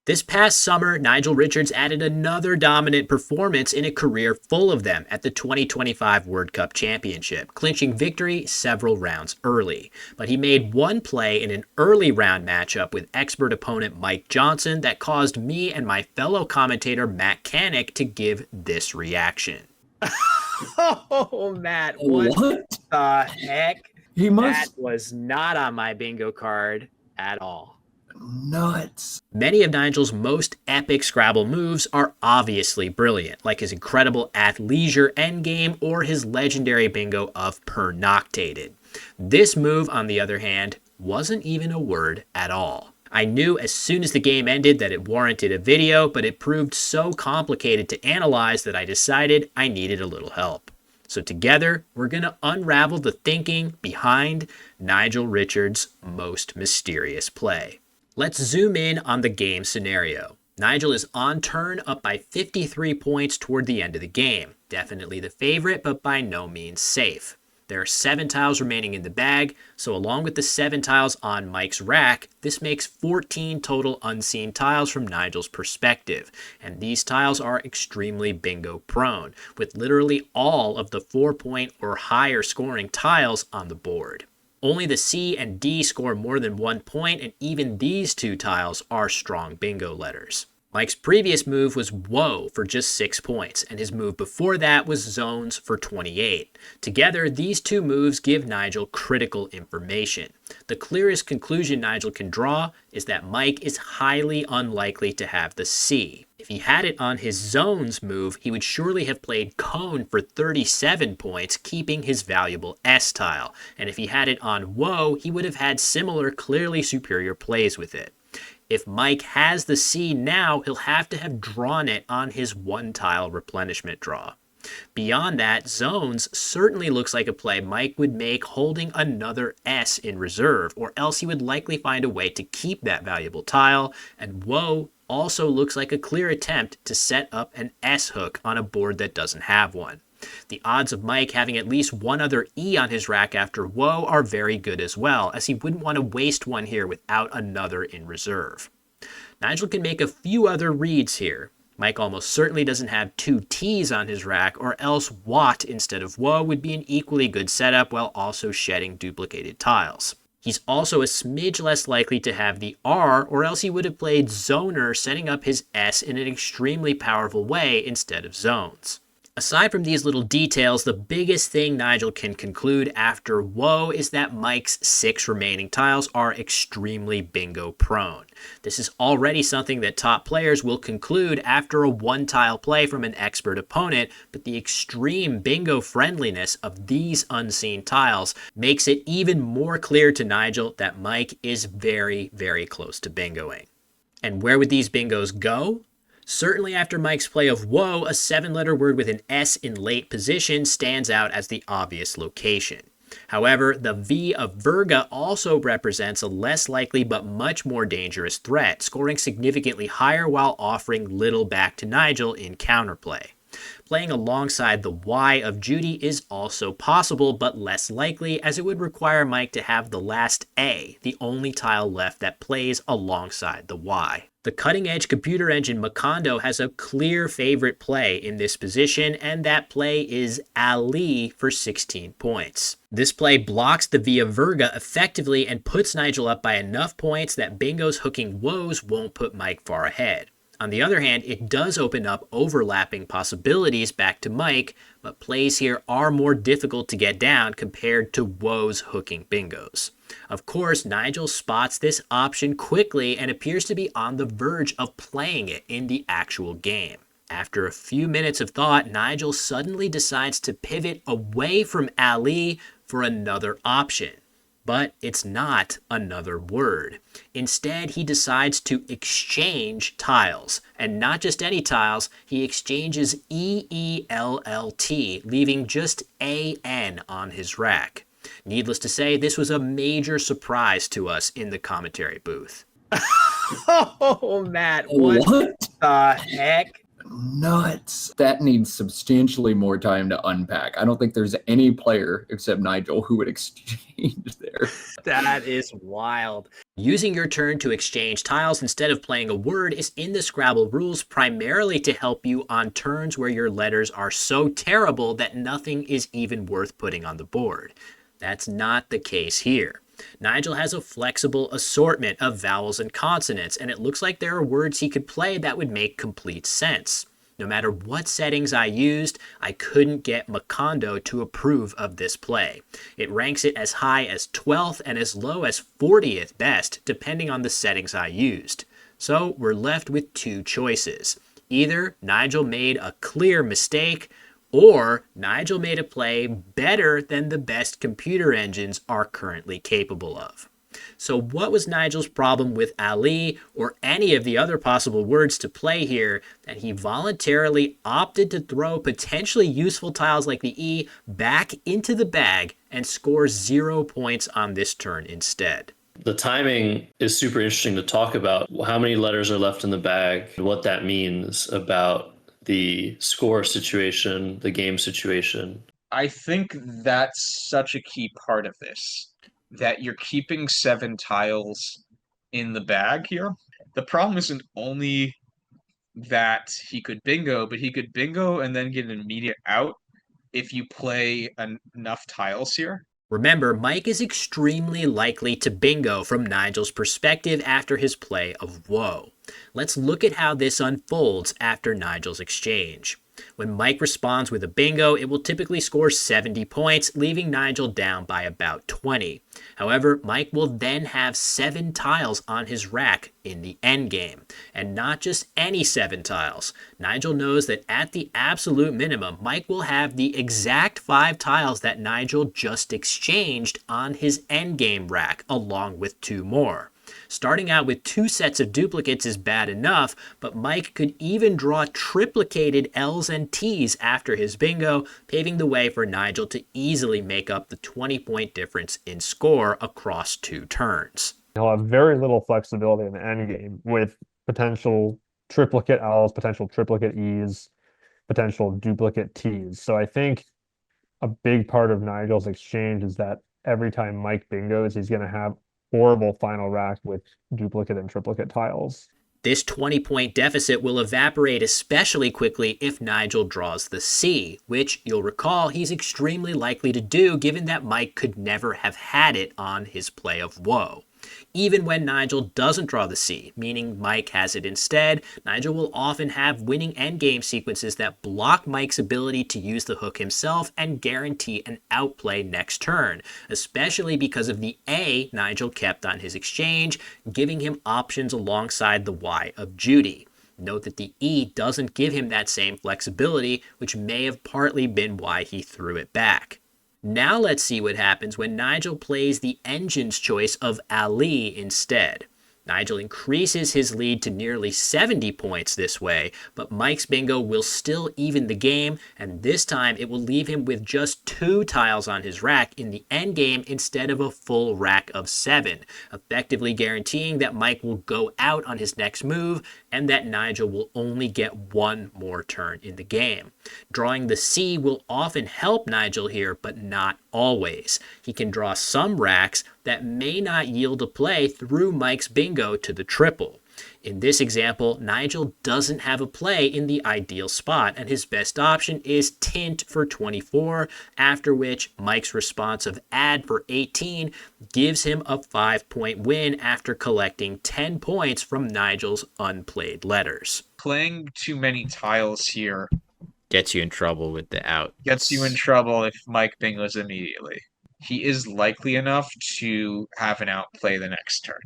This past summer, Nigel Richards added another dominant performance in a career full of them at the 2025 World Cup Championship, clinching victory several rounds early. But he made one play in an early round matchup with expert opponent Mike Johnson that caused me and my fellow commentator Matt Canick to give this reaction. Oh, Matt, what the heck? That was not on my bingo card at all. Nuts. Many of Nigel's most epic Scrabble moves are obviously brilliant, like his incredible ATHLEISURE endgame or his legendary bingo of pernoctated. This move, on the other hand, wasn't even a word at all. I knew as soon as the game ended that it warranted a video, but it proved so complicated to analyze that I decided I needed a little help. So together, we're going to unravel the thinking behind Nigel Richards' most mysterious play. Let's zoom in on the game scenario. Nigel is on turn, up by 53 points toward the end of the game. Definitely the favorite, but by no means safe. There are 7 tiles remaining in the bag, so along with the 7 tiles on Mike's rack, this makes 14 total unseen tiles from Nigel's perspective. And these tiles are extremely bingo prone, with literally all of the 4-point or higher scoring tiles on the board. Only the C and D score more than 1 point, and even these 2 tiles are strong bingo letters. Mike's previous move was Whoa for just 6 points, and his move before that was Zones for 28. Together, these 2 moves give Nigel critical information. The clearest conclusion Nigel can draw is that Mike is highly unlikely to have the C. If he had it on his Zones move, he would surely have played Cone for 37 points, keeping his valuable S tile. And if he had it on Whoa, he would have had similar, clearly superior plays with it. If Mike has the C now, he'll have to have drawn it on his 1-tile replenishment draw. Beyond that, Zones certainly looks like a play Mike would make holding another S in reserve, or else he would likely find a way to keep that valuable tile, and Whoa also looks like a clear attempt to set up an S hook on a board that doesn't have one. The odds of Mike having at least one other E on his rack after Whoa are very good as well, as he wouldn't want to waste one here without another in reserve. Nigel can make a few other reads here. Mike almost certainly doesn't have 2 T's on his rack, or else Watt instead of Whoa would be an equally good setup while also shedding duplicated tiles. He's also a smidge less likely to have the R, or else he would have played Zoner, setting up his S in an extremely powerful way instead of Zones. Aside from these little details, the biggest thing Nigel can conclude after Whoa is that Mike's 6 remaining tiles are extremely bingo prone. This is already something that top players will conclude after a 1-tile play from an expert opponent, but the extreme bingo friendliness of these unseen tiles makes it even more clear to Nigel that Mike is very, very close to bingoing. And where would these bingos go? Certainly after Mike's play of Whoa, a 7-letter word with an S in late position stands out as the obvious location. However, the V of Virga also represents a less likely but much more dangerous threat, scoring significantly higher while offering little back to Nigel in counterplay. Playing alongside the Y of Judy is also possible, but less likely, as it would require Mike to have the last A, the only tile left that plays alongside the Y. The cutting-edge computer engine Macondo has a clear favorite play in this position, and that play is Ali for 16 points. This play blocks the Via Virga effectively and puts Nigel up by enough points that bingos hooking Whoas won't put Mike far ahead. On the other hand, it does open up overlapping possibilities back to Mike, but plays here are more difficult to get down compared to Whoas hooking bingos. Of course, Nigel spots this option quickly and appears to be on the verge of playing it in the actual game. After a few minutes of thought, Nigel suddenly decides to pivot away from Ali for another option. But it's not another word. Instead, he decides to exchange tiles. And not just any tiles, he exchanges EELLT, leaving just AN on his rack. Needless to say, this was a major surprise to us in the commentary booth. Oh, Matt, what the heck? nuts. That needs substantially more time to unpack. I don't think there's any player except Nigel who would exchange there. That is wild. Using your turn to exchange tiles instead of playing a word is in the Scrabble rules primarily to help you on turns where your letters are so terrible that nothing is even worth putting on the board. That's not the case here. Nigel has a flexible assortment of vowels and consonants, and it looks like there are words he could play that would make complete sense. No matter what settings I used, I couldn't get Macondo to approve of this play. It ranks it as high as 12th and as low as 40th best, depending on the settings I used. So we're left with two choices. Either Nigel made a clear mistake, or Nigel made a play better than the best computer engines are currently capable of. So what was Nigel's problem with Ali or any of the other possible words to play here that he voluntarily opted to throw potentially useful tiles like the E back into the bag and score 0 points on this turn instead? The timing is super interesting to talk about. How many letters are left in the bag, what that means about the score situation, the game situation. I think that's such a key part of this, that you're keeping 7 tiles in the bag here. The problem isn't only that he could bingo, but he could bingo and then get an immediate out if you play enough tiles here. Remember, Mike is extremely likely to bingo from Nigel's perspective after his play of Woe. Let's look at how this unfolds after Nigel's exchange. When Mike responds with a bingo, it will typically score 70 points, leaving Nigel down by about 20. However, Mike will then have 7 tiles on his rack in the endgame, and not just any 7 tiles. Nigel knows that at the absolute minimum, Mike will have the exact 5 tiles that Nigel just exchanged on his endgame rack, along with 2 more. Starting out with 2 sets of duplicates is bad enough, but Mike could even draw triplicated L's and T's after his bingo, paving the way for Nigel to easily make up the 20-point difference in score across 2 turns. He'll have very little flexibility in the endgame with potential triplicate L's, potential triplicate E's, potential duplicate T's. So I think a big part of Nigel's exchange is that every time Mike bingos, he's going to have horrible final rack with duplicate and triplicate tiles. This 20-point deficit will evaporate especially quickly if Nigel draws the C, which you'll recall he's extremely likely to do given that Mike could never have had it on his play of Woe. Even when Nigel doesn't draw the C, meaning Mike has it instead, Nigel will often have winning endgame sequences that block Mike's ability to use the hook himself and guarantee an outplay next turn, especially because of the A Nigel kept on his exchange, giving him options alongside the Y of Judy. Note that the E doesn't give him that same flexibility, which may have partly been why he threw it back. Now let's see what happens when Nigel plays the engine's choice of Ali instead. Nigel increases his lead to nearly 70 points this way, but Mike's bingo will still even the game, and this time it will leave him with just 2 tiles on his rack in the endgame instead of a full rack of 7, effectively guaranteeing that Mike will go out on his next move and that Nigel will only get 1 more turn in the game. Drawing the C will often help Nigel here, but not always. He can draw some racks that may not yield a play through Mike's bingo to the triple. In this example, Nigel doesn't have a play in the ideal spot, and his best option is Tint for 24, after which Mike's response of Add for 18 gives him a 5-point win after collecting 10 points from Nigel's unplayed letters. Playing too many tiles here Gets you in trouble with the out. gets you in trouble if Mike bingos immediately. He is likely enough to have an outplay the next turn.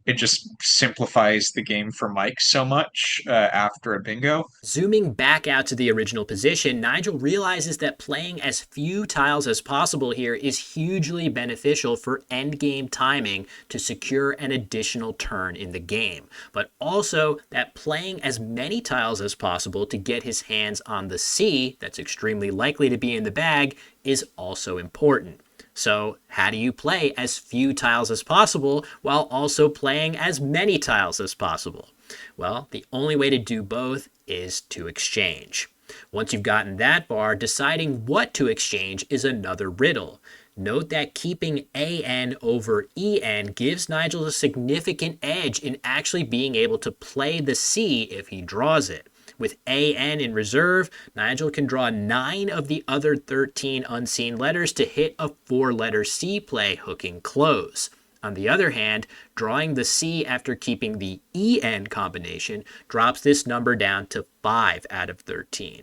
It just simplifies the game for Mike so much after a bingo. Zooming back out to the original position, Nigel realizes that playing as few tiles as possible here is hugely beneficial for endgame timing to secure an additional turn in the game, but also that playing as many tiles as possible to get his hands on the C that's extremely likely to be in the bag is also important. So how do you play as few tiles as possible while also playing as many tiles as possible? Well, the only way to do both is to exchange. Once you've gotten that far, deciding what to exchange is another riddle. Note that keeping AN over EN gives Nigel a significant edge in actually being able to play the C if he draws it. With AN in reserve, Nigel can draw 9 of the other 13 unseen letters to hit a 4-letter C play hooking close. On the other hand, drawing the C after keeping the EN combination drops this number down to 5 out of 13.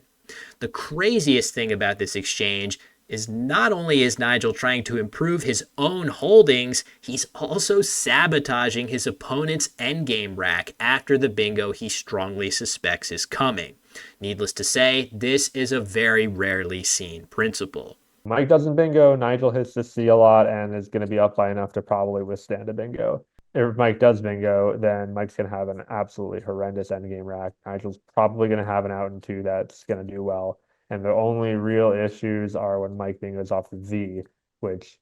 The craziest thing about this exchange is not only is Nigel trying to improve his own holdings, he's also sabotaging his opponent's endgame rack after the bingo he strongly suspects is coming. Needless to say, this is a very rarely seen principle. Mike doesn't bingo, Nigel hits the C a lot and is going to be up by enough to probably withstand a bingo. If Mike does bingo, then Mike's going to have an absolutely horrendous endgame rack. Nigel's probably going to have an out and two that's going to do well. And the only real issues are when Mike bingos off the V, which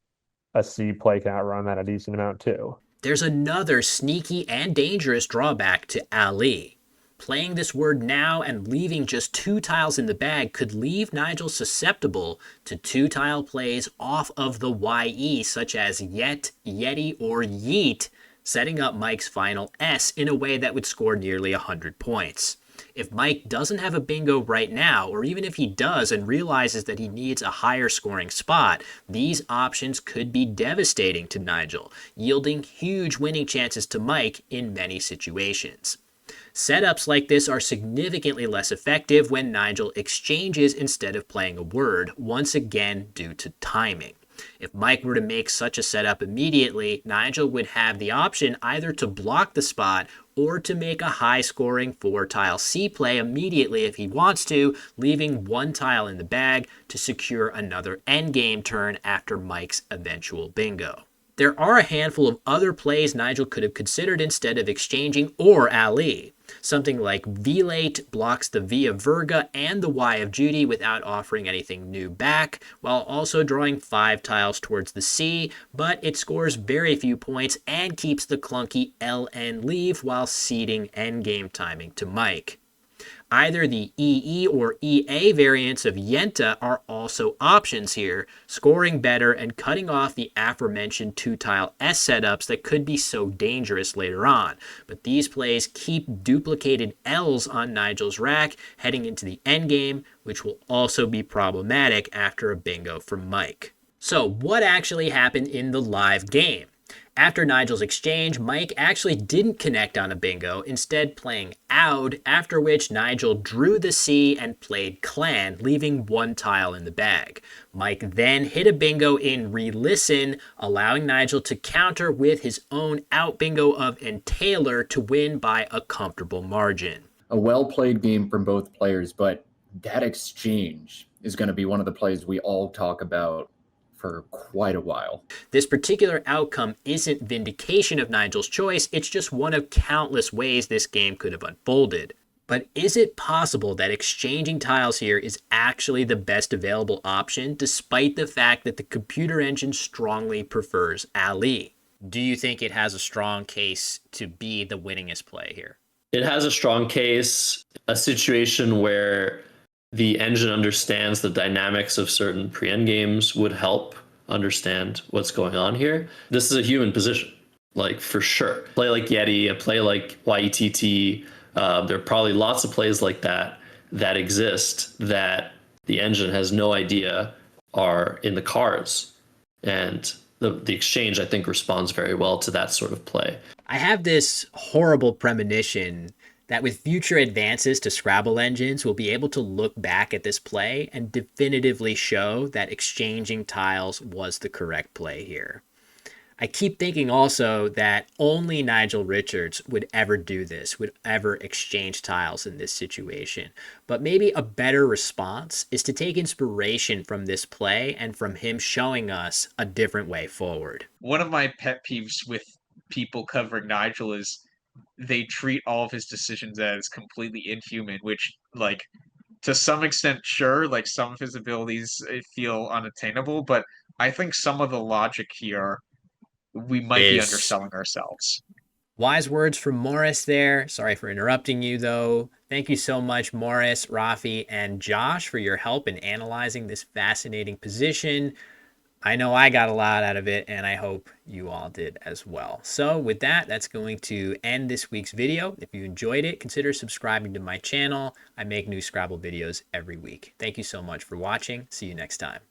a C play can outrun that a decent amount too. There's another sneaky and dangerous drawback to Ali. Playing this word now and leaving just 2 tiles in the bag could leave Nigel susceptible to 2-tile plays off of the YE, such as yet, yeti, or yeet, setting up Mike's final S in a way that would score nearly 100 points. If Mike doesn't have a bingo right now, or even if he does and realizes that he needs a higher scoring spot, these options could be devastating to Nigel, yielding huge winning chances to Mike in many situations. Setups like this are significantly less effective when Nigel exchanges instead of playing a word, once again due to timing. If Mike were to make such a setup immediately, Nigel would have the option either to block the spot or to make a high-scoring 4-tile C play immediately if he wants to, leaving 1 tile in the bag to secure another endgame turn after Mike's eventual bingo. There are a handful of other plays Nigel could have considered instead of exchanging or Ali. Something like V-late blocks the V of Virga and the Y of Judy without offering anything new back, while also drawing 5 tiles towards the C, but it scores very few points and keeps the clunky LN leave while ceding endgame timing to Mike. Either the EE or EA variants of Yenta are also options here, scoring better and cutting off the aforementioned 2-tile S setups that could be so dangerous later on. But these plays keep duplicated Ls on Nigel's rack heading into the endgame, which will also be problematic after a bingo from Mike. So what actually happened in the live game? After Nigel's exchange, Mike actually didn't connect on a bingo, instead playing Oud, after which Nigel drew the C and played Clan, leaving 1 tile in the bag. Mike then hit a bingo in Re-Listen, allowing Nigel to counter with his own out bingo of Entailer to win by a comfortable margin. A well-played game from both players, but that exchange is going to be one of the plays we all talk about for quite a while. This particular outcome isn't vindication of Nigel's choice, it's just one of countless ways this game could have unfolded. But is it possible that exchanging tiles here is actually the best available option, despite the fact that the computer engine strongly prefers Ali? Do you think it has a strong case to be the winningest play here? It has a strong case, a situation where the engine understands the dynamics of certain pre-endgames would help understand what's going on here. This is a human position, like for sure. Play like Yeti, a play like YETT. There are probably lots of plays like that exist that the engine has no idea are in the cards. And the exchange, I think, responds very well to that sort of play. I have this horrible premonition that with future advances to Scrabble engines, we'll be able to look back at this play and definitively show that exchanging tiles was the correct play here. I keep thinking also that only Nigel Richards would ever do this, would ever exchange tiles in this situation. But maybe a better response is to take inspiration from this play and from him showing us a different way forward. One of my pet peeves with people covering Nigel is they treat all of his decisions as completely inhuman, which, like, to some extent, sure, like, some of his abilities feel unattainable, but I think some of the logic here, we might be underselling ourselves. Wise words from Morris there. Sorry for interrupting you, though. Thank you so much, Morris, Rafi, and Josh, for your help in analyzing this fascinating position. I know I got a lot out of it, and I hope you all did as well. So with that, that's going to end this week's video. If you enjoyed it, consider subscribing to my channel. I make new Scrabble videos every week. Thank you so much for watching. See you next time.